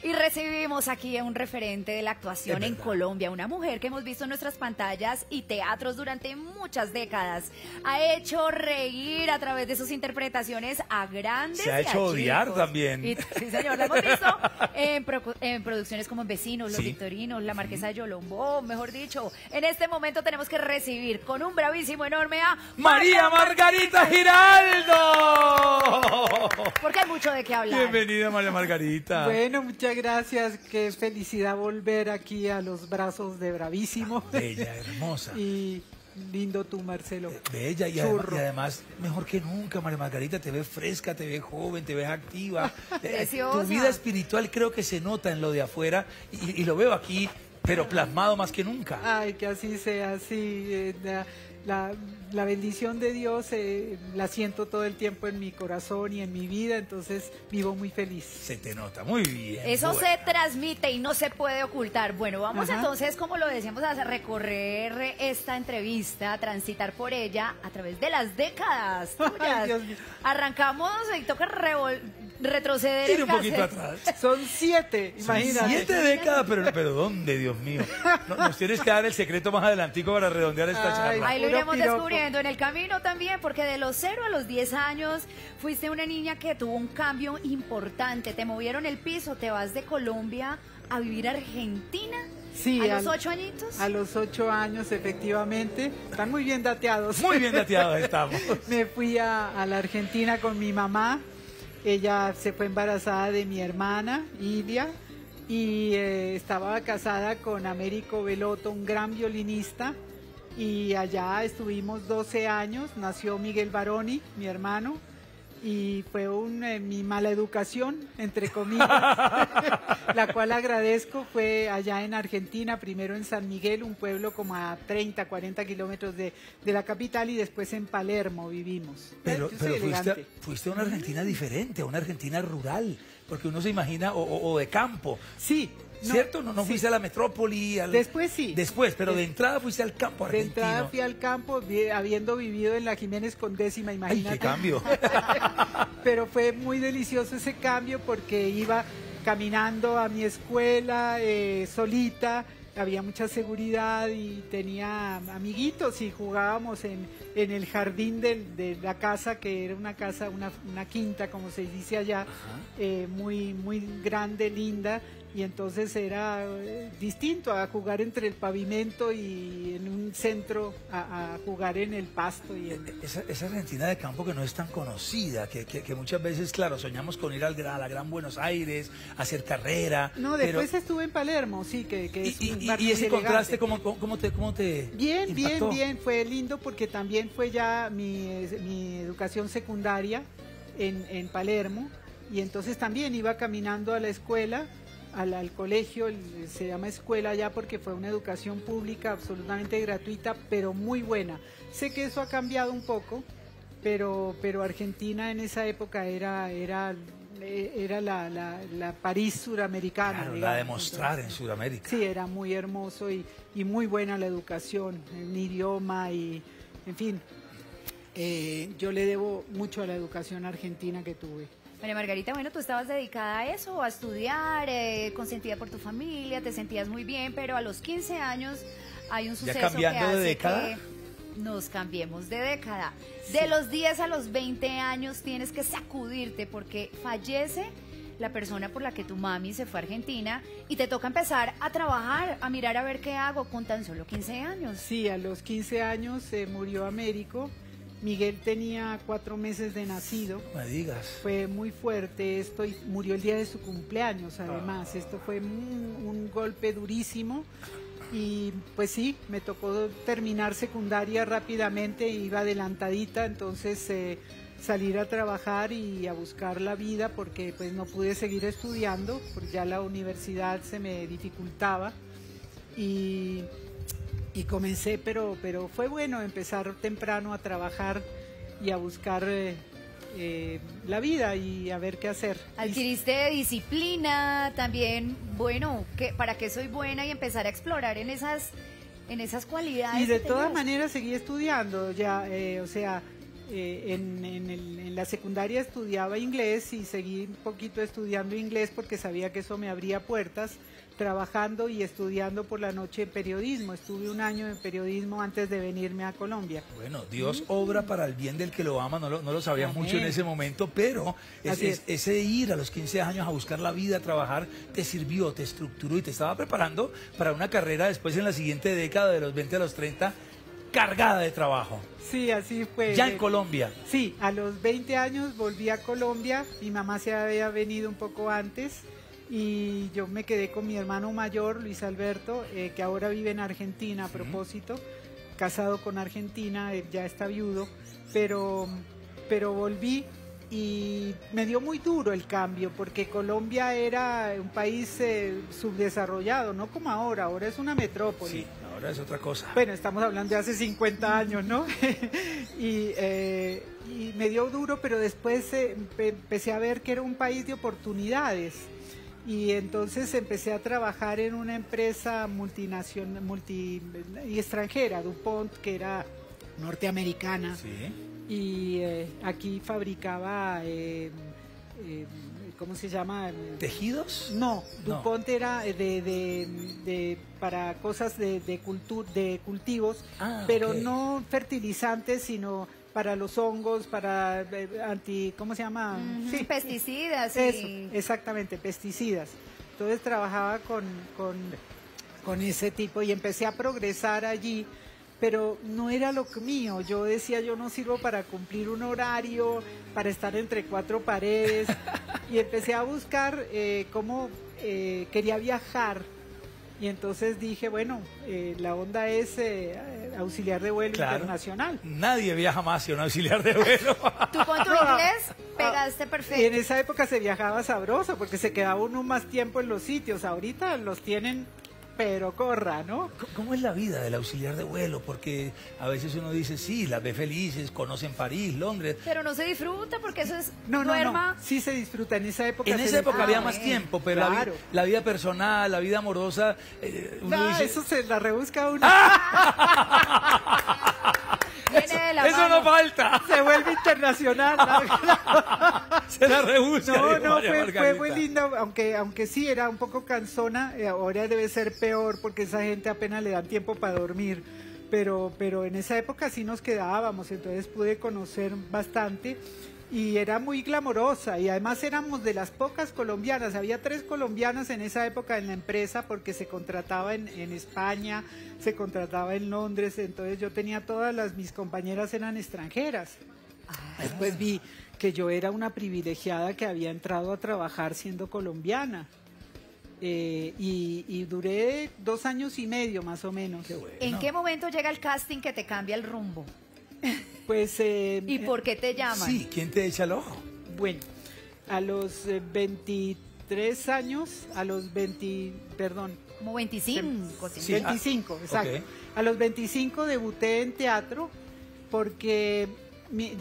Y recibimos aquí a un referente de la actuación en Colombia, una mujer que hemos visto en nuestras pantallas y teatros durante muchas décadas. Ha hecho reír a través de sus interpretaciones a grandes Se ha hecho odiar chicos. también. Y, sí, señor, la hemos visto en producciones como Vecinos, Los Sí. Victorinos, La Marquesa de Yolombó, mejor dicho. En este momento tenemos que recibir con un bravísimo enorme a María Margarita Giraldo. Porque hay mucho de qué hablar. Bienvenida, María Margarita. Bueno, muchas gracias. Qué felicidad volver aquí a los brazos de Bravísimo. Bella, hermosa. Y lindo tú, Marcelo. Bella y Churro. además, mejor que nunca, María Margarita, te ves fresca, te ves joven, te ves activa. Preciosa. Tu vida espiritual creo que se nota en lo de afuera y lo veo aquí, pero plasmado más que nunca. Ay, que así sea, sí. La bendición de Dios la siento todo el tiempo en mi corazón y en mi vida, entonces vivo muy feliz. Se te nota, muy bien. Eso buena. se transmite y no se puede ocultar. Bueno, vamos Ajá. entonces, como lo decíamos, a recorrer esta entrevista, a transitar por ella a través de las décadas tuyas. Ay, Dios mío. Arrancamos y toca retroceder. Tira en un poquito cassette. atrás. Son 7, Son imagínate. 7 décadas, pero ¿dónde, Dios mío? Nos tienes que dar el secreto más adelantico para redondear esta Ay, charla. Ahí lo Puro iremos piropo. descubriendo en el camino también, porque de los 0 a los 10 años fuiste una niña que tuvo un cambio importante. Te movieron el piso, te vas de Colombia a vivir a Argentina. Sí, ¿A los 8 añitos? A los 8 años, efectivamente. Están muy bien dateados. Muy bien dateados estamos. Me fui a la Argentina con mi mamá. Ella se fue embarazada de mi hermana, Ilia, y estaba casada con Américo Belotto, un gran violinista. Y allá estuvimos 12 años, nació Miguel Baroni, mi hermano, y fue mi mala educación, entre comillas, la cual agradezco. Fue allá en Argentina, primero en San Miguel, un pueblo como a 30, 40 kilómetros de la capital, y después en Palermo vivimos. Pero Yo soy elegante. fuiste a una Argentina diferente, a una Argentina rural, porque uno se imagina, o de campo. Sí. ¿Cierto? No sí. fuiste a la metrópoli. Después sí. Después, pero de entrada fuiste al campo De argentino. entrada fui al campo, habiendo vivido en la Jiménez con décima, ¡Ay, imagínate. qué cambio! Pero fue muy delicioso ese cambio porque iba caminando a mi escuela solita, había mucha seguridad y tenía amiguitos y jugábamos en el jardín de la casa, que era una casa, una quinta, como se dice allá, muy, muy grande, linda. Y entonces era distinto a jugar entre el pavimento y en un centro, a jugar en el pasto. Esa Argentina de campo que no es tan conocida, que muchas veces, claro, soñamos con ir a la Gran Buenos Aires, hacer carrera. No, después estuve en Palermo, sí, que es un barrio y ese muy contraste, elegante. ¿cómo te Bien, impactó? bien, fue lindo porque también fue ya mi educación secundaria en Palermo, y entonces también iba caminando a la escuela, al colegio, se llama escuela ya porque fue una educación pública absolutamente gratuita, pero muy buena. Sé que eso ha cambiado un poco, pero Argentina en esa época era la París suramericana. Claro, digamos. la de mostrar en Sudamérica. Sí, era muy hermoso y muy buena la educación, un idioma y, en fin, yo le debo mucho a la educación argentina que tuve. María Margarita, bueno, tú estabas dedicada a eso, a estudiar, consentida por tu familia, te sentías muy bien, pero a los 15 años hay un suceso que cambiando de hace década? que nos cambiemos de década. Sí. De los 10 a los 20 años tienes que sacudirte porque fallece la persona por la que tu mami se fue a Argentina y te toca empezar a trabajar, a mirar a ver qué hago con tan solo 15 años. Sí, a los 15 años murió Américo. Miguel tenía 4 meses de nacido. No me digas. Fue muy fuerte esto y murió el día de su cumpleaños, además. Esto fue un golpe durísimo y pues sí, me tocó terminar secundaria rápidamente, iba adelantadita, entonces salir a trabajar y a buscar la vida porque pues no pude seguir estudiando, porque ya la universidad se me dificultaba y comencé, pero fue bueno empezar temprano a trabajar y a buscar la vida y a ver qué hacer. Adquiriste disciplina también, bueno, ¿para qué soy buena? Y empezar a explorar en esas cualidades. Y de que todas tenías. maneras seguí estudiando, ya, o sea, en la secundaria estudiaba inglés y seguí un poquito estudiando inglés porque sabía que eso me abría puertas, trabajando y estudiando por la noche periodismo. Estuve un año en periodismo antes de venirme a Colombia. Bueno, Dios obra para el bien del que lo ama, no lo sabía Amén. mucho en ese momento, pero ese ir a los 15 años a buscar la vida, a trabajar, te sirvió, te estructuró y te estaba preparando para una carrera después en la siguiente década, de los 20 a los 30, cargada de trabajo. Sí, así fue. Ya en Colombia. Sí, a los 20 años volví a Colombia, mi mamá se había venido un poco antes y yo me quedé con mi hermano mayor, Luis Alberto, que ahora vive en Argentina a propósito, casado con Argentina, ya está viudo, pero volví y me dio muy duro el cambio porque Colombia era un país subdesarrollado, no como ahora es una metrópoli. Sí, ahora es otra cosa. Bueno, estamos hablando de hace 50 años, ¿no? y me dio duro, pero después empecé a ver que era un país de oportunidades. Y entonces empecé a trabajar en una empresa multinacional y extranjera, DuPont, que era norteamericana. Sí. Y aquí fabricaba, ¿cómo se llama? ¿Tejidos? No, DuPont era para cosas de cultivos, pero ok. no fertilizantes, sino para los hongos, para ¿cómo se llama? Sí, pesticidas. Eso, Y... exactamente, pesticidas. Entonces trabajaba con ese tipo y empecé a progresar allí, pero no era lo mío. Yo decía, yo no sirvo para cumplir un horario, para estar entre cuatro paredes, y empecé a buscar cómo quería viajar. Y entonces dije, bueno, la onda es auxiliar de vuelo internacional. Nadie viaja más que un auxiliar de vuelo. Tú con tu inglés pegaste perfecto. Y en esa época se viajaba sabroso porque se quedaba uno más tiempo en los sitios. Ahorita los tienen, pero corra, ¿no? ¿Cómo es la vida del auxiliar de vuelo? Porque a veces uno dice, sí, las ve felices, conocen París, Londres. Pero no se disfruta porque eso es No, duerma. sí se disfruta. En esa época En esa época había más bueno. tiempo, pero Claro. la vida personal, la vida amorosa, uno dice... Eso se la rebusca uno. Viene de la Eso mano. no falta. Se vuelve internacional. Se la rebusca. No, dijo no, María fue Margarita. muy linda, aunque sí era un poco cansona, ahora debe ser peor porque esa gente apenas le dan tiempo para dormir, pero en esa época sí nos quedábamos, entonces pude conocer bastante y era muy glamorosa y además éramos de las pocas colombianas, había 3 colombianas en esa época en la empresa porque se contrataba en España, se contrataba en Londres, entonces yo tenía mis compañeras eran extranjeras. Después vi que yo era una privilegiada que había entrado a trabajar siendo colombiana. Y duré 2 años y medio más o menos. Qué bueno. ¿En qué momento llega el casting que te cambia el rumbo? Pues, ¿Y por qué te llaman? Sí, ¿quién te echa el ojo? bueno, a los 23 años, Como 25. Sí, 25, exacto. ok. A los 25 debuté en teatro porque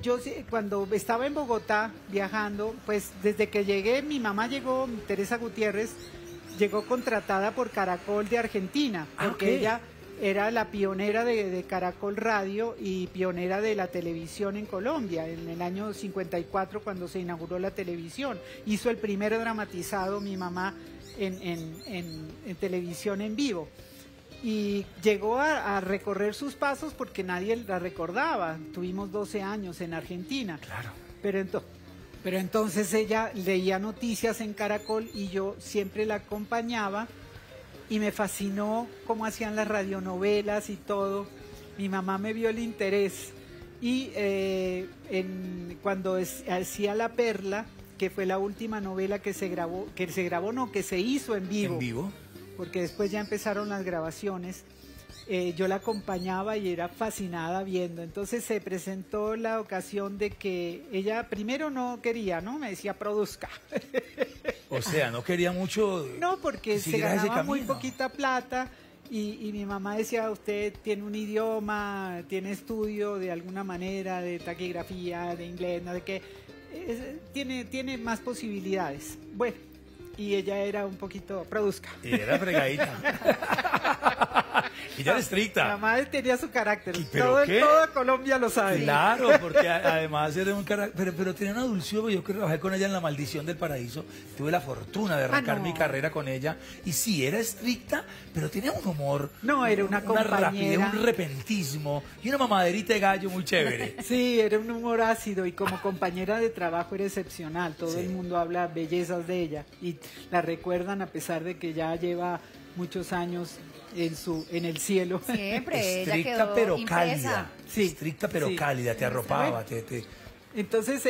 yo cuando estaba en Bogotá viajando, pues desde que llegué, mi mamá llegó, Teresa Gutiérrez, llegó contratada por Caracol de Argentina, porque ok. ella era la pionera de Caracol Radio y pionera de la televisión en Colombia, en el año 54 cuando se inauguró la televisión. Hizo el primer dramatizado mi mamá en televisión en vivo. Y llegó a recorrer sus pasos porque nadie la recordaba. Tuvimos 12 años en Argentina. Claro. Pero entonces ella leía noticias en Caracol y yo siempre la acompañaba y me fascinó cómo hacían las radionovelas y todo. Mi mamá me vio el interés y cuando hacía La Perla, que fue la última novela que se hizo en vivo. ¿En vivo? Porque después ya empezaron las grabaciones, yo la acompañaba y era fascinada viendo. Entonces se presentó la ocasión de que ella primero no quería, ¿no? Me decía, produzca. O sea, no quería mucho... No, porque que se siguieras ese ganaba muy camino. poquita plata y mi mamá decía, usted tiene un idioma, tiene estudio de alguna manera, de taquigrafía, de inglés, no de qué, tiene más posibilidades. Bueno, y ella era un poquito produzca. Y era fregadita. Ella era estricta. La madre tenía su carácter. ¿Pero qué? Toda Colombia lo sabe. Claro, porque además era un carácter, pero tenía una dulzura. Yo trabajé con ella en La Maldición del Paraíso, tuve la fortuna de arrancar mi carrera con ella, y sí, era estricta, pero tenía un humor. No, era una compañera. Rapidez, un repentismo y una mamaderita de gallo muy chévere. Sí, era un humor ácido, y como compañera de trabajo era excepcional. Todo el mundo habla bellezas de ella y la recuerdan a pesar de que ya lleva muchos años en el cielo. Siempre, ella Estricta quedó pero impresa. cálida. Sí, Estricta pero sí. cálida, te arropaba, Entonces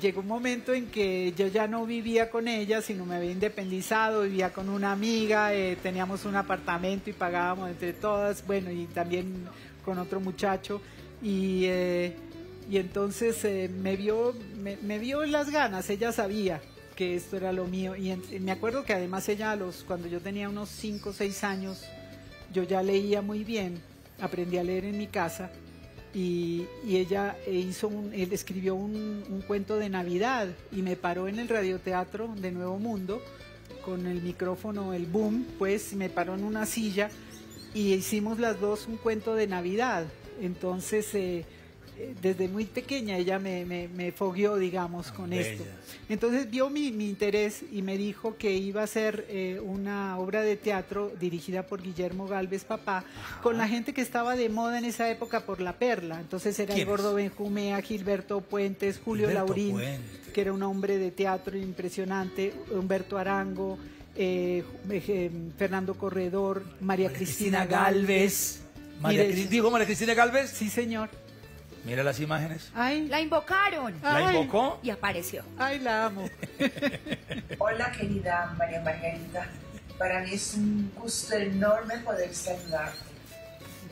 llegó un momento en que yo ya no vivía con ella, sino me había independizado, vivía con una amiga, teníamos un apartamento y pagábamos entre todas, bueno, y también con otro muchacho, y entonces me vio las ganas, ella sabía que esto era lo mío, y me acuerdo que además ella, cuando yo tenía unos 5 o 6 años, yo ya leía muy bien, aprendí a leer en mi casa, y ella escribió un cuento de Navidad y me paró en el radioteatro de Nuevo Mundo con el micrófono, el boom, pues me paró en una silla y hicimos las dos un cuento de Navidad. Entonces desde muy pequeña ella me fogueó, digamos, con esto. Entonces vio mi interés y me dijo que iba a hacer una obra de teatro dirigida por Guillermo Gálvez Papá, con la gente que estaba de moda en esa época por La Perla. Entonces era el Gordo Benjumea, Gilberto Puentes, Julio Laurín, que era un hombre de teatro impresionante, Humberto Arango, Fernando Corredor, María Cristina Gálvez. ¿Dijo María Cristina Gálvez? Sí, señor. Mira las imágenes. Ay, La invocaron. ¿La invocó? Y apareció. Ay, la amo. Hola, querida María Margarita. Para mí es un gusto enorme poder saludarte.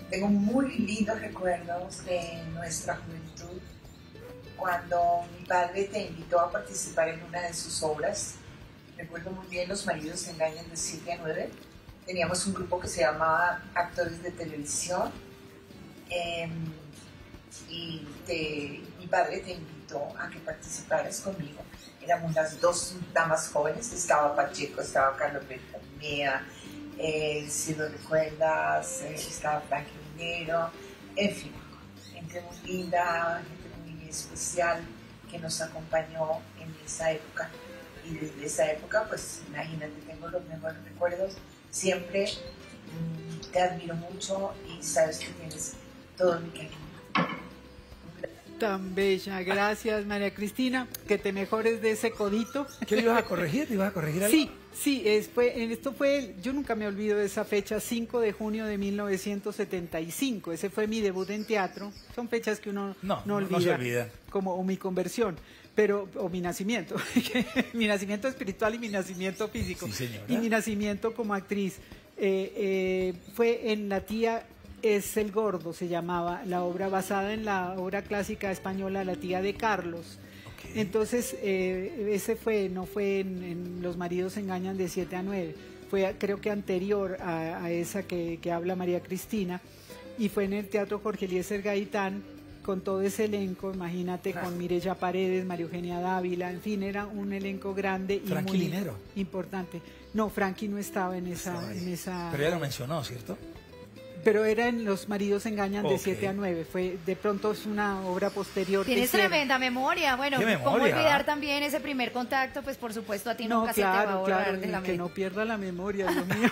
Tengo muy lindos recuerdos de nuestra juventud, cuando mi padre te invitó a participar en una de sus obras. Recuerdo muy bien Los maridos se engañan de 7 a 9. Teníamos un grupo que se llamaba Actores de Televisión. Y mi padre te invitó a que participaras conmigo. Éramos las dos damas jóvenes, estaba Pacheco, estaba Carlos Benjumea, si lo recuerdas, estaba Frankie Minero, en fin, gente muy linda, gente muy especial que nos acompañó en esa época. Y desde esa época, pues imagínate, tengo los mejores recuerdos. Siempre te admiro mucho y sabes que tienes todo mi cariño. Tan bella, gracias María Cristina, que te mejores de ese codito. ¿Qué le ibas a corregir? ¿Le ibas a corregir algo? Sí, esto fue, yo nunca me olvido de esa fecha, 5 de junio de 1975, ese fue mi debut en teatro, son fechas que uno no olvida, no se olvida. O mi conversión, o mi nacimiento, mi nacimiento espiritual y mi nacimiento físico, sí, señora. Y mi nacimiento como actriz, fue en La tía es el gordo, se llamaba, la obra basada en la obra clásica española La tía de Carlos. Okay. Entonces, ese no fue en Los maridos se engañan de 7 a 9, fue creo que anterior a esa que habla María Cristina, y fue en el Teatro Jorge Eliezer Gaitán, con todo ese elenco, imagínate, con Mireya Paredes, María Eugenia Dávila, en fin, era un elenco grande y Frankie muy Linero. Importante. No, Frankie no estaba en esa... Pero ella lo mencionó, ¿cierto? Pero era en Los maridos se engañan de 7 a 9. De pronto es una obra posterior. Tienes tremenda memoria. Bueno, ¿cómo olvidar también ese primer contacto? Pues por supuesto a ti nunca se te va a borrar de la mente. Que no pierda la memoria, Dios mío.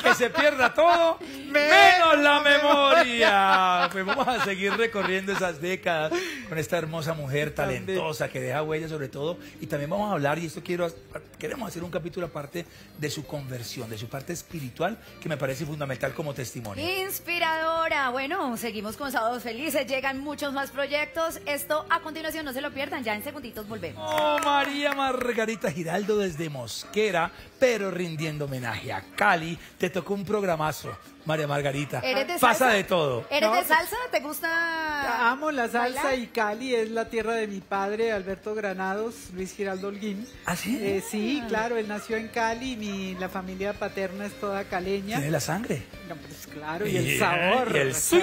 Que se pierda todo, menos la memoria. Pues vamos a seguir recorriendo esas décadas con esta hermosa mujer talentosa que deja huella sobre todo. Y también vamos a hablar, y esto queremos hacer un capítulo aparte de su conversión, de su parte espiritual, que me parece fundamental como testimonio. Inspiradora. Bueno, seguimos con Sábados Felices, llegan muchos más proyectos. Esto a continuación no se lo pierdan, ya en segunditos volvemos. Oh, María Margarita Giraldo desde Mosquera, pero rindiendo homenaje a Cali. Te tocó un programazo, María Margarita. ¿Eres de Pasa salsa? de todo. ¿Eres de salsa? ¿Te gusta? Amo la salsa bailar? Y Cali es la tierra de mi padre, Alberto Granados, Luis Giraldo Holguín. ¿Ah, sí? Sí, claro, él nació en Cali, la familia paterna es toda caleña. ¿Tiene la sangre? No, pues claro, y el sabor. Y el swing.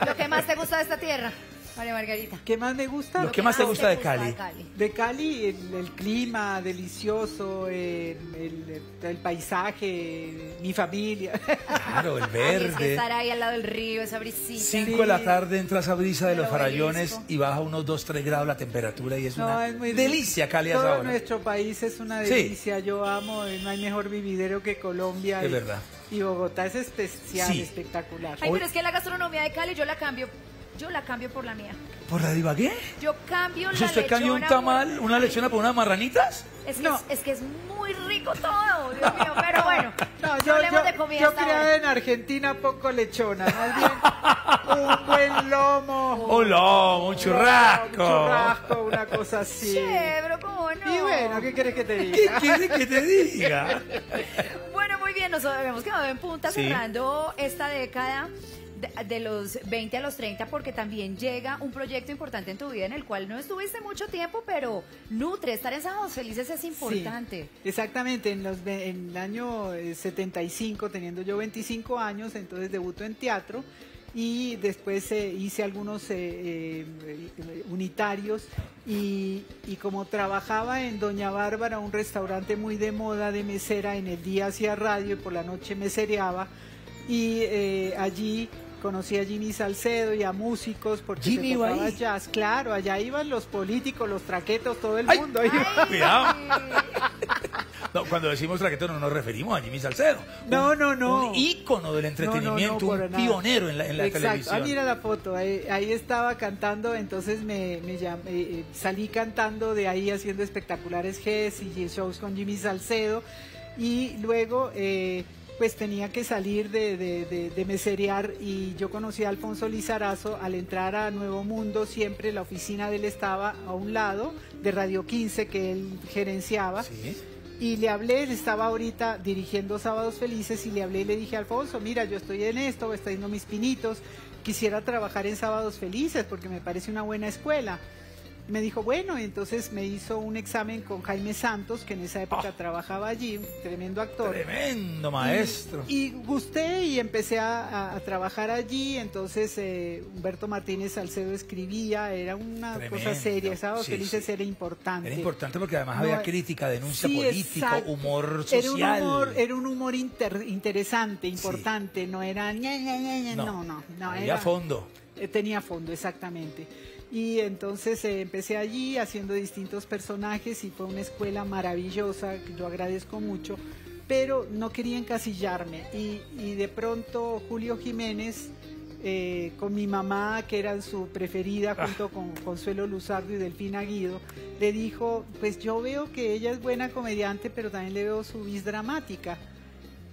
¿Lo que más te gusta de esta tierra? María Margarita. ¿Qué más me gusta? Lo que más te gusta de Cali. De Cali, el clima delicioso, el paisaje, mi familia. Claro, el Ay, es que verde. estar ahí al lado del río, esa brisita. 5 de la tarde entra esa brisa de Del los farallones obelisco. y baja unos 2-3 grados la temperatura y es una es muy delicia Cali a esa Todo hora. nuestro país es una Sí. delicia. Yo amo, no hay mejor vividero que Colombia. Es verdad. Y Bogotá es especial, Sí. espectacular. Ay, pero es que la gastronomía de Cali yo la cambio por la mía. ¿Por la de Ibagué? Yo cambio ¿Si la usted cambió un lechona tamal, una lechona por unas marranitas? Es que, No. es que es muy rico todo, Dios mío, pero bueno, No, no hablemos de comida yo hasta criada ahora. en Argentina poco lechona, más bien un buen lomo. Un lomo, un churrasco. Un churrasco, una cosa así. Che, pero cómo no. Y bueno, ¿qué quieres que te ¿Qué diga? quiere que te diga? Bueno, muy bien, nos habíamos quedado en punta Sí. cerrando esta década de los 20 a los 30, porque también llega un proyecto importante en tu vida en el cual no estuviste mucho tiempo, pero nutre, estar en Sábados Felices es importante. Sí, exactamente, en el año 75, teniendo yo 25 años, entonces debuto en teatro y después hice algunos unitarios y como trabajaba en Doña Bárbara, un restaurante muy de moda de mesera, en el día hacía radio y por la noche mesereaba y allí conocí a Jimmy Salcedo y a músicos porque ¿Jimmy se iba tocaba ahí? jazz. Claro, allá iban los políticos, los traquetos, todo el Ay, mundo. Ay, Cuidado. No, cuando decimos traqueto no nos referimos a Jimmy Salcedo. No, Un- no, no. Un ícono del entretenimiento, por un nada. pionero en la Exacto. televisión. Ah, mira la foto, ahí estaba cantando, entonces salí cantando de ahí haciendo espectaculares Gs y shows con Jimmy Salcedo y luego pues tenía que salir de meserear y yo conocí a Alfonso Lizarazo al entrar a Nuevo Mundo, siempre la oficina de él estaba a un lado de Radio 15 que él gerenciaba. Sí. Y le hablé, él estaba ahorita dirigiendo Sábados Felices y le hablé y le dije, Alfonso, mira, yo estoy en esto, estoy haciendo mis pinitos, quisiera trabajar en Sábados Felices porque me parece una buena escuela. Me dijo, bueno, entonces me hizo un examen con Jaime Santos, que en esa época trabajaba allí, un tremendo actor. Tremendo maestro. Y gusté y empecé a trabajar allí, entonces Humberto Martínez Salcedo escribía, era una Tremendo. cosa seria, Sábados Sí, Felices sí. era importante. Era importante porque además No, había crítica, denuncia sí, político, exacto. humor social. Era un humor interesante, importante, no era no, Había era fondo. tenía fondo, exactamente. Y entonces empecé allí haciendo distintos personajes y fue una escuela maravillosa, que yo agradezco mucho, pero no quería encasillarme. Y de pronto Julio Jiménez, con mi mamá, que era su preferida, junto con Consuelo Luzardo y Delfina Guido, le dijo, pues yo veo que ella es buena comediante, pero también le veo su vis dramática.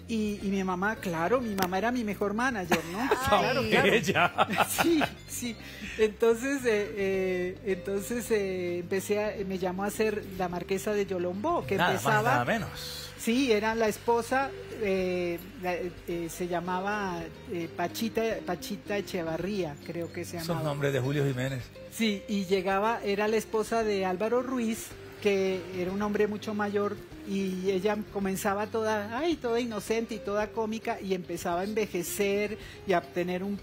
Y mi mamá, claro, mi mamá era mi mejor manager, ¿no? Ay. Claro. Ella. Sí, sí. Entonces, me llamó a ser la marquesa de Yolombó, que Nada empezaba. más, nada menos. Sí, era la esposa, se llamaba Pachita Echevarría, creo que se Son llamaba. nombres de Julio Jiménez. Sí, y era la esposa de Álvaro Ruiz, que era un hombre mucho mayor, y ella comenzaba toda inocente y toda cómica, y empezaba a envejecer y a tener un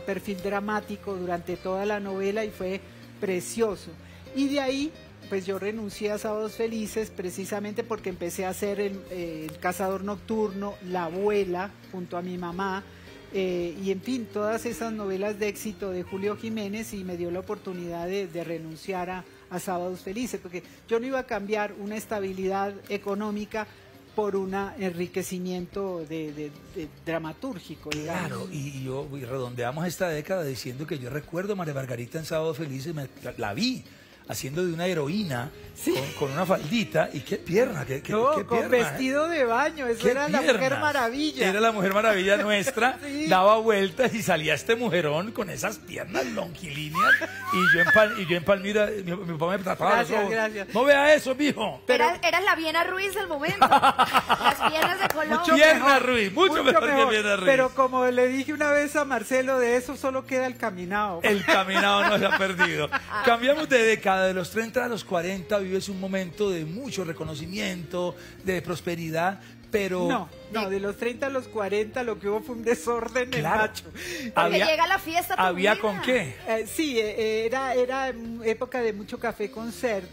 perfil dramático durante toda la novela, y fue precioso. Y de ahí, pues yo renuncié a Sábados Felices precisamente porque empecé a hacer el Cazador Nocturno, La Abuela, junto a mi mamá, y en fin, todas esas novelas de éxito de Julio Jiménez, y me dio la oportunidad de renunciar a Sábados Felices, porque yo no iba a cambiar una estabilidad económica por un enriquecimiento de dramatúrgico, digamos. Claro, y redondeamos esta década diciendo que yo recuerdo a María Margarita en Sábado Felices, la vi haciendo de una heroína, Sí. con una faldita, y qué pierna, qué No, qué con pierna, ¿eh? vestido de baño, eso ¡Qué era la piernas! Mujer Maravilla. Era la Mujer Maravilla nuestra, Sí. daba vueltas y salía este mujerón con esas piernas longilíneas, y yo en Palmira, mi papá me tapaba los Gracias, ojos. gracias. No vea eso, mijo. Eras la Viena Ruiz del momento. Las piernas de Colombia. Mucho Pierna mejor, Ruiz, mucho mejor que Pierna Ruiz. Pero como le dije una vez a Marcelo, de eso solo queda el caminado. El caminado no se ha perdido. Cambiamos de década. de los 30 a los 40 vives un momento de mucho reconocimiento, de prosperidad, pero... No, de los 30 a los 40 lo que hubo fue un desorden en Claro. macho. Porque llega la fiesta. a tu ¿Había vida. con qué? Sí, era época de mucho café concert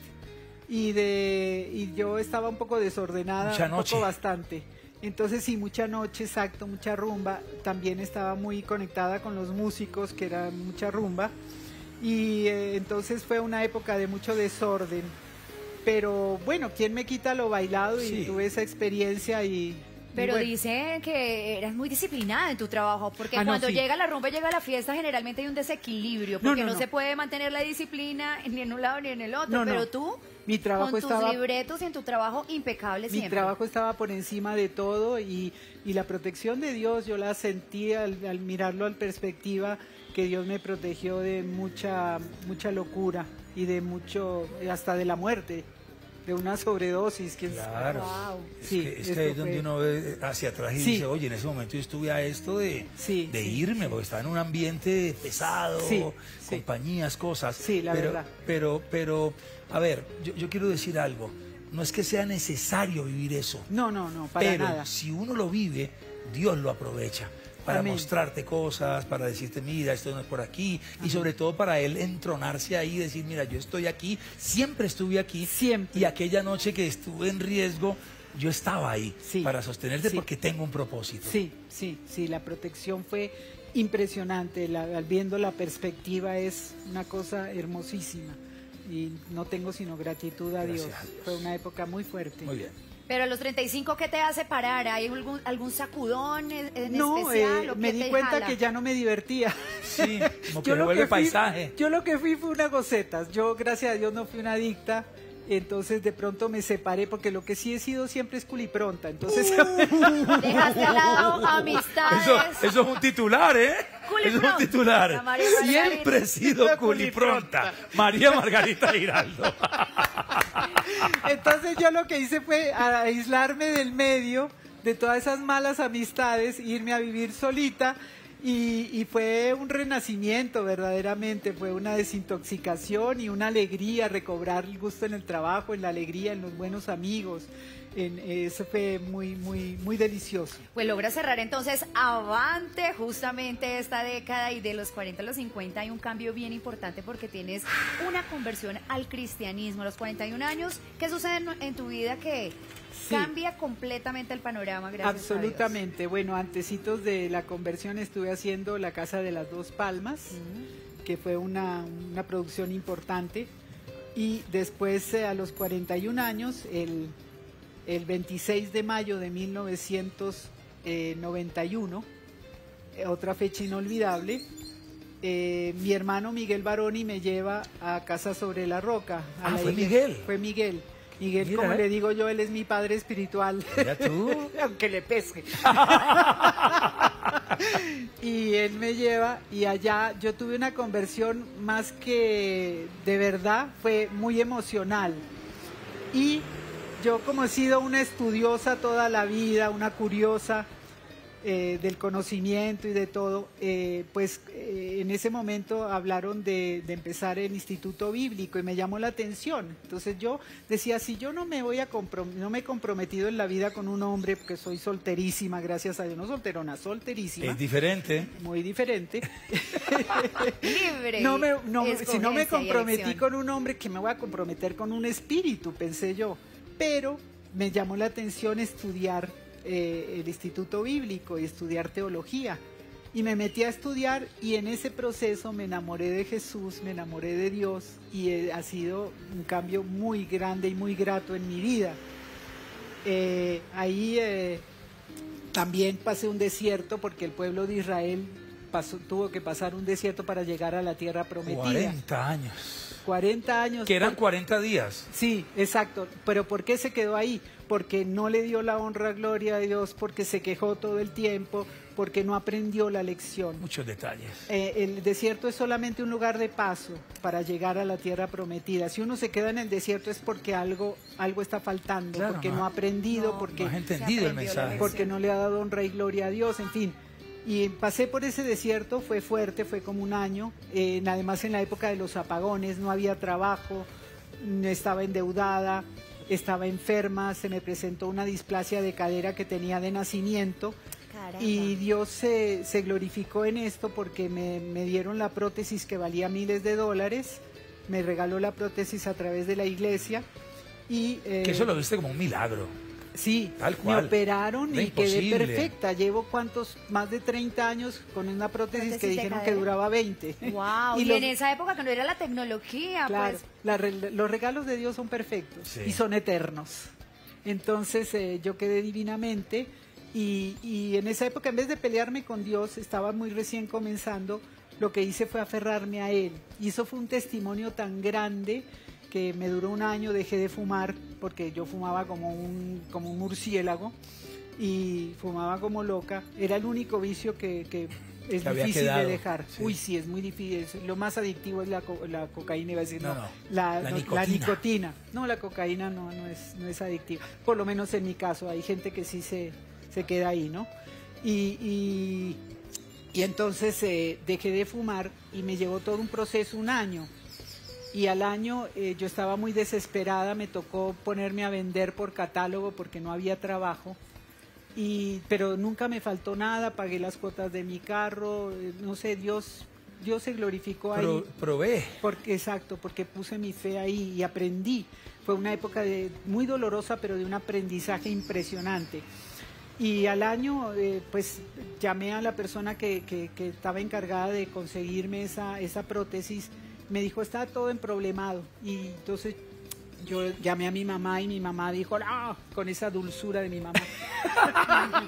y yo estaba un poco desordenada, Mucha un noche. poco bastante. Entonces sí, mucha noche, exacto, mucha rumba. También estaba muy conectada con los músicos, que era mucha rumba. Y entonces fue una época de mucho desorden. Pero bueno, ¿quién me quita lo bailado? Y Sí. tuve esa experiencia Pero bueno. dicen que eras muy disciplinada en tu trabajo, porque Ah, no, cuando sí. llega la rumba, llega la fiesta, generalmente hay un desequilibrio, No, porque no, no no. se puede mantener la disciplina ni en un lado ni en el otro, No, no. pero tú, Mi trabajo con tus estaba- libretos y en tu trabajo impecable Mi siempre. trabajo estaba por encima de todo y la protección de Dios yo la sentí al mirarlo en perspectiva, que Dios me protegió de mucha locura y de mucho, hasta de la muerte, de una sobredosis. Claro. Wow. Sí, Es esto que ahí es donde fue- uno ve hacia atrás y Sí. dice, oye, en ese momento yo estuve a esto de Sí, sí, irme, porque estaba en un ambiente pesado, Sí, sí. compañías, cosas. Sí, la pero, verdad. Pero, a ver, yo quiero decir algo. No es que sea necesario vivir eso, No, para pero nada. si uno lo vive, Dios lo aprovecha para Amén. mostrarte cosas, para decirte, mira, esto no es por aquí, y sobre todo para él entronarse ahí y decir, mira, yo estoy aquí, siempre estuve aquí, Siempre. y aquella noche que estuve en riesgo, yo estaba ahí Sí, para sostenerte sí. porque tengo un propósito. Sí, la protección fue impresionante, viendo la perspectiva es una cosa hermosísima y no tengo sino gratitud a Gracias Dios. a Dios. Fue una época muy fuerte. Muy bien. Pero a los 35, ¿qué te hace parar? ¿Hay algún sacudón en No, especial? ¿O me qué di te cuenta jala? que ya no me divertía. Sí, como que Yo se lo vuelve que fui- paisaje. Yo lo que fui fue una gocetas. Yo, gracias a Dios, no fui una adicta. Entonces, de pronto me separé, porque lo que sí he sido siempre es culipronta. Entonces, Dejaste al lado amistades. Eso es un titular, ¿eh? Eso es un Culipronta. titular. María Margarita. Siempre he sido culipronta. María Margarita Giraldo. entonces yo lo que hice fue aislarme del medio, de todas esas malas amistades, irme a vivir solita. Y fue un renacimiento verdaderamente, fue una desintoxicación y una alegría, recobrar el gusto en el trabajo, en la alegría, en los buenos amigos. Eso fue muy delicioso. Pues logra cerrar entonces avante justamente esta década, y de los 40 a los 50 hay un cambio bien importante porque tienes una conversión al cristianismo. A los 41 años, ¿qué sucede en tu vida que Sí. cambia completamente el panorama? Gracias Absolutamente. Bueno, antecitos de la conversión estuve haciendo La Casa de las Dos Palmas, que fue una producción importante. Y después, a los 41 años, el 26 de mayo de 1991, otra fecha inolvidable, mi hermano Miguel Baroni me lleva a Casa sobre la Roca. a la Fue iglesia. Miguel. Fue Miguel. Miguel, Mira, como le digo yo, él es mi padre espiritual. Mira tú. Aunque le pese. Y él me lleva, y allá yo tuve una conversión más que de verdad, fue muy emocional. Y yo, como he sido una estudiosa toda la vida, una curiosa del conocimiento y de todo, en ese momento hablaron de empezar el Instituto Bíblico y me llamó la atención. Entonces yo decía, si yo no me he comprometido en la vida con un hombre, porque soy solterísima, gracias a Dios, no solterona, solterísima. Es diferente. Muy diferente. Libre. Si no me escogencia y comprometí elección. con un hombre, que me voy a comprometer con un espíritu, pensé yo. Pero me llamó la atención estudiar el Instituto Bíblico y estudiar teología. Y me metí a estudiar, y en ese proceso me enamoré de Jesús, me enamoré de Dios, y ha sido un cambio muy grande y muy grato en mi vida. Ahí también pasé un desierto, porque el pueblo de Israel tuvo que pasar un desierto para llegar a la tierra prometida. 40 años. 40 años. Que eran 40 días. Sí, exacto. Pero ¿por qué se quedó ahí? Porque no le dio la honra, gloria a Dios, porque se quejó todo el tiempo, porque no aprendió la lección. Muchos detalles. El desierto es solamente un lugar de paso para llegar a la tierra prometida. Si uno se queda en el desierto es porque algo está faltando, Claro, porque no. no ha aprendido, No, porque No has Se entendido el aprendió la mensaje. porque no le ha dado honra y gloria a Dios, en fin. Y pasé por ese desierto, fue fuerte, fue como un año. Además, en la época de los apagones no había trabajo, estaba endeudada, estaba enferma, se me presentó una displasia de cadera que tenía de nacimiento. Caramba. Y Dios se glorificó en esto porque me dieron la prótesis que valía miles de dólares, me regaló la prótesis a través de la iglesia. Y, que eso lo viste como un milagro. Sí, tal cual. Me operaron Era y quedé imposible. perfecta. Llevo más de 30 años con una prótesis que dijeron que duraba 20. Wow, y en esa época que no era la tecnología, claro, pues. Los regalos de Dios son perfectos, sí, y son eternos. Entonces yo quedé divinamente y en esa época, en vez de pelearme con Dios, estaba muy recién comenzando, lo que hice fue aferrarme a Él. Y eso fue un testimonio tan grande que me duró un año. Dejé de fumar porque yo fumaba como un murciélago y fumaba como loca. Era el único vicio que es difícil de dejar. Sí. Uy, sí, es muy difícil. Lo más adictivo es la cocaína, iba a decir, la nicotina. No, la cocaína no es adictiva. Por lo menos en mi caso, hay gente que sí se queda ahí, ¿no? Y entonces dejé de fumar y me llevó todo un proceso, un año. Y al año yo estaba muy desesperada, me tocó ponerme a vender por catálogo porque no había trabajo. Pero nunca me faltó nada, pagué las cuotas de mi carro, no sé, Dios se glorificó ahí. Probé. Exacto, porque puse mi fe ahí y aprendí. Fue una época muy dolorosa, pero de un aprendizaje impresionante. Y al año, pues llamé a la persona que estaba encargada de conseguirme esa prótesis. Me dijo, está todo emproblemado. Y entonces yo llamé a mi mamá y mi mamá dijo, no, con esa dulzura de mi mamá.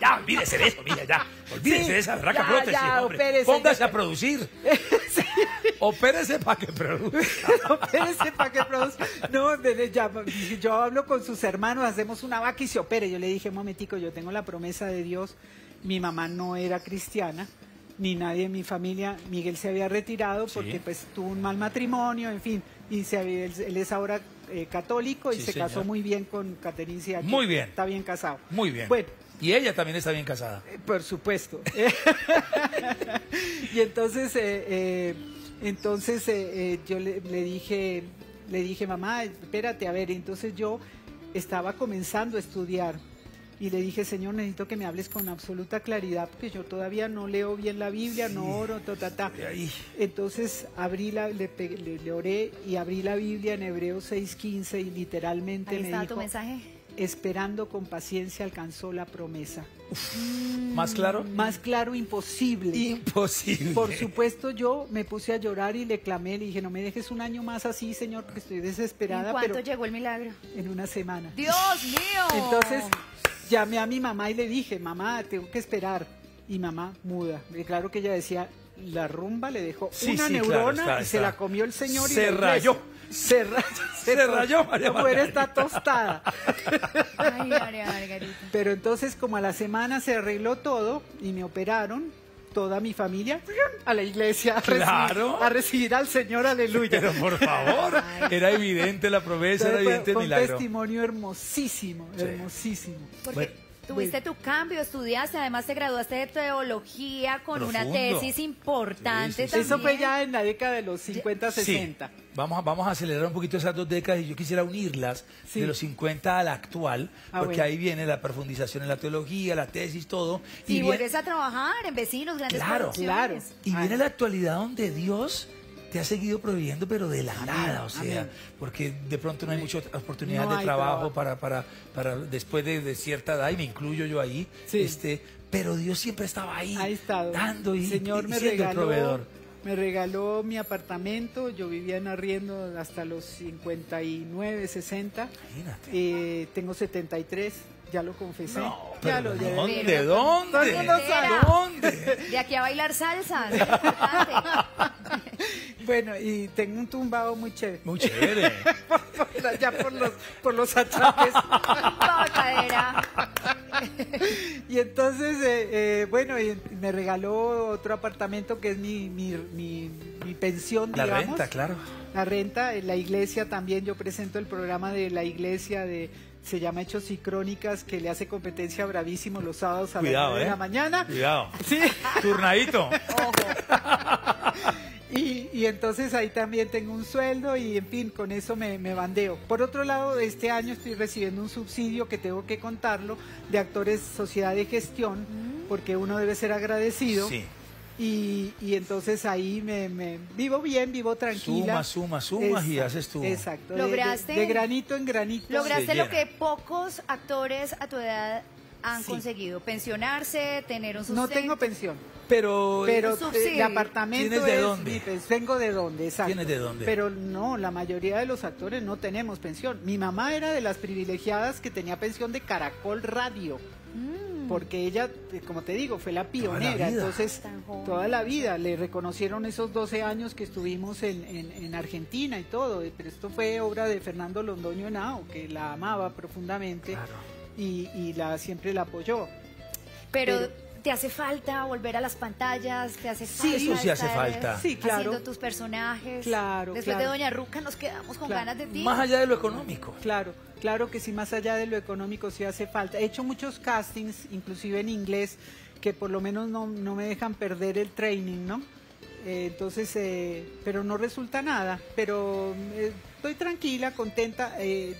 Ya, olvídese de eso, mira, ya. Olvídese de esa berraca prótesis, hombre. Opérese, póngase a producir. Sí. Opérese para que produzca. Opérese para que produzca. No, yo hablo con sus hermanos, hacemos una vaca y se opere. Yo le dije, un momentico, yo tengo la promesa de Dios. Mi mamá no era cristiana, ni nadie en mi familia. Miguel se había retirado porque pues tuvo un mal matrimonio, en fin. Y él es ahora católico y se casó muy bien con Caterine Siaki. Muy bien. Está bien casado. Muy bien. Bueno, y ella también está bien casada. Por supuesto. Y entonces, yo le dije, mamá, espérate, a ver. Entonces yo estaba comenzando a estudiar. Y le dije, Señor, necesito que me hables con absoluta claridad, porque yo todavía no leo bien la Biblia, no oro, Entonces le oré y abrí la Biblia en Hebreos 6:15 y literalmente Ahí me está dijo, tu mensaje. Esperando con paciencia alcanzó la promesa. ¿Más claro? Más claro, imposible. Imposible. Por supuesto, yo me puse a llorar y le clamé, le dije, no me dejes un año más así, Señor, porque estoy desesperada. ¿En cuánto llegó el milagro? En una semana. ¡Dios mío! Entonces llamé a mi mamá y le dije, mamá, tengo que esperar. Y mamá muda. Y claro que ella decía, la rumba le dejó una neurona, claro, se la comió el Señor. Se rayó. Se rayó, María la mujer está tostada. Ay, María Margarita. Pero entonces, como a la semana se arregló todo y me operaron, toda mi familia a la iglesia a recibir al Señor, aleluya. Pero por favor, era evidente la promesa, era evidente el milagro. Fue un testimonio hermosísimo, hermosísimo. Porque tuviste tu cambio, estudiaste, además te graduaste de teología con una tesis importante también. Eso fue ya en la década de los 50, 60. Sí. Vamos a acelerar un poquito esas dos décadas y yo quisiera unirlas de los 50 a la actual, porque ahí viene la profundización en la teología, la tesis, todo. Y vuelves a trabajar en Vecinos, grandes producciones. Claro. Y viene la actualidad donde Dios te ha seguido proveyendo, pero de la nada, o sea, porque de pronto no hay muchas oportunidades de trabajo para después de cierta edad, y me incluyo yo ahí, pero Dios siempre estaba ahí, dando y siendo el proveedor. Me regaló mi apartamento, yo vivía en arriendo hasta los 59, 60. Imagínate. Tengo 73, ya lo confesé. No, ya pero lo ¿Dónde? ¿Dónde? De aquí a bailar salsa. Bueno, y tengo un tumbado muy chévere. Muy chévere. Ya por los achaques. Cadera. Y entonces, bueno, y me regaló otro apartamento que es mi pensión, digamos. La renta, claro. La renta, en la iglesia también, yo presento el programa de la iglesia se llama Hechos y Crónicas, que le hace competencia Bravísimo los sábados a las 9 de la mañana. Cuidado. Sí. Turnadito. Ojo. Y entonces ahí también tengo un sueldo y en fin, con eso me bandeo. Por otro lado, este año estoy recibiendo un subsidio que tengo que contarlo de Actores Sociedad de Gestión, porque uno debe ser agradecido. Sí. Y entonces ahí me vivo bien, vivo tranquila. Sumas y haces tu... Exacto. ¿Lograste? De granito en granito. Lograste lo llena. que pocos actores a tu edad han Sí. conseguido, pensionarse, tener un sustento. No tengo pensión. Pero subsidio. el apartamento ¿Tienes de es dónde? mi vengo de dónde, exacto. ¿Tienes de dónde? Pero no, la mayoría de los actores no tenemos pensión. Mi mamá era de las privilegiadas que tenía pensión de Caracol Radio. Porque ella, como te digo, fue la pionera, vida. entonces Tan joven. toda la vida le reconocieron esos 12 años que estuvimos en Argentina y todo, pero esto fue obra de Fernando Londoño Henao, que la amaba profundamente Claro. y siempre la apoyó. Pero ¿te hace falta volver a las pantallas? ¿Te hace Sí, falta eso sí hace estar, falta. Sí, claro. haciendo tus personajes? Claro, Después claro. de Doña Ruca nos quedamos con Claro. ganas de ti. Más allá de lo económico. Claro que sí, más allá de lo económico sí hace falta. He hecho muchos castings, inclusive en inglés, que por lo menos no me dejan perder el training, ¿no? Entonces, pero no resulta nada. Pero estoy tranquila, contenta.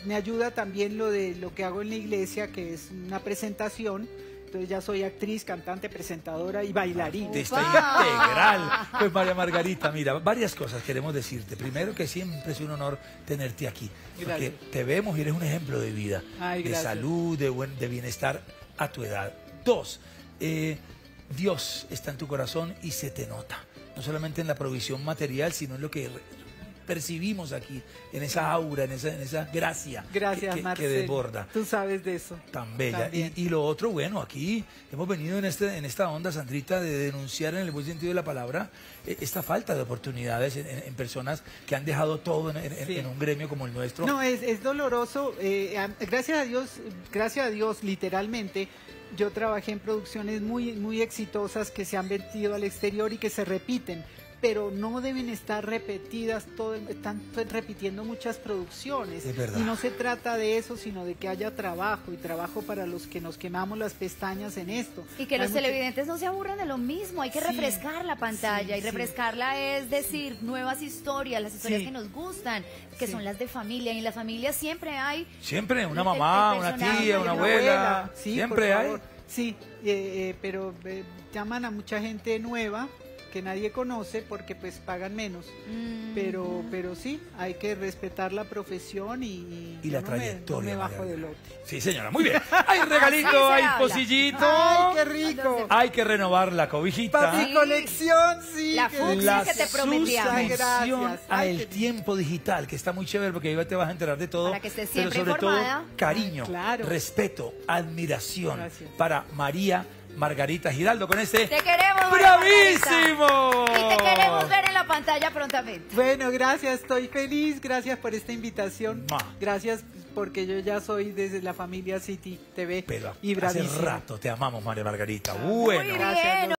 Me ayuda también lo de lo que hago en la iglesia, que es una presentación. Entonces ya soy actriz, cantante, presentadora y bailarina. Te está integral. Pues María Margarita, mira, varias cosas queremos decirte. Primero, que siempre es un honor tenerte aquí. Porque Gracias. te vemos y eres un ejemplo de vida, Ay, de gracias. salud, de bienestar a tu edad. Dos, Dios está en tu corazón y se te nota. No solamente en la provisión material, sino en lo que percibimos aquí, en esa aura, en esa gracia Gracias, que Marcelo. desborda. Tú sabes de eso. Tan bella. También. Y lo otro, bueno, aquí hemos venido en esta onda, Sandrita, de denunciar en el buen sentido de la palabra esta falta de oportunidades en personas que han dejado todo Sí. en un gremio como el nuestro. No, es doloroso. Gracias a Dios, literalmente, yo trabajé en producciones muy exitosas que se han vendido al exterior y que se repiten, pero no deben estar repetidas, están repitiendo muchas producciones. Es verdad. Y no se trata de eso, sino de que haya trabajo, y trabajo para los que nos quemamos las pestañas en esto. Y que Hay los mucho- televidentes no se aburran de lo mismo, hay que Sí, refrescar la pantalla, sí, y sí. refrescarla es decir, nuevas historias, las historias Sí. que nos gustan, que Sí. son las de familia, y en la familia siempre hay... Siempre una el mamá, una personaje, tía, una abuela, Sí, siempre por hay. favor. Sí, pero llaman a mucha gente nueva que nadie conoce porque pues pagan menos. Pero sí, hay que respetar la profesión y Y la yo no me trayectoria. bajo María del Elena. lote. Sí, señora, muy bien. Hay regalito, Así se hay habla. pocillito. ¡Ay, qué rico! Hay que renovar la cobijita. Para mi Sí. colección, sí. La que- fucsia que te prometíamos. suscripción Gracias. a Ay, El qué- Tiempo Digital, que está muy chévere porque ahí te vas a enterar de todo. Para que estés pero siempre sobre informada. todo, cariño, Claro. respeto, admiración Gracias. para María Margarita Giraldo con este Te queremos, María ¡bravísimo! Y te queremos ver en la pantalla prontamente. Bueno, gracias, estoy feliz, gracias por esta invitación. Ma. Gracias porque yo ya soy desde la familia City TV Pero y hace bravísimo. rato te amamos, María Margarita. Muy Bueno. bien. Gracias,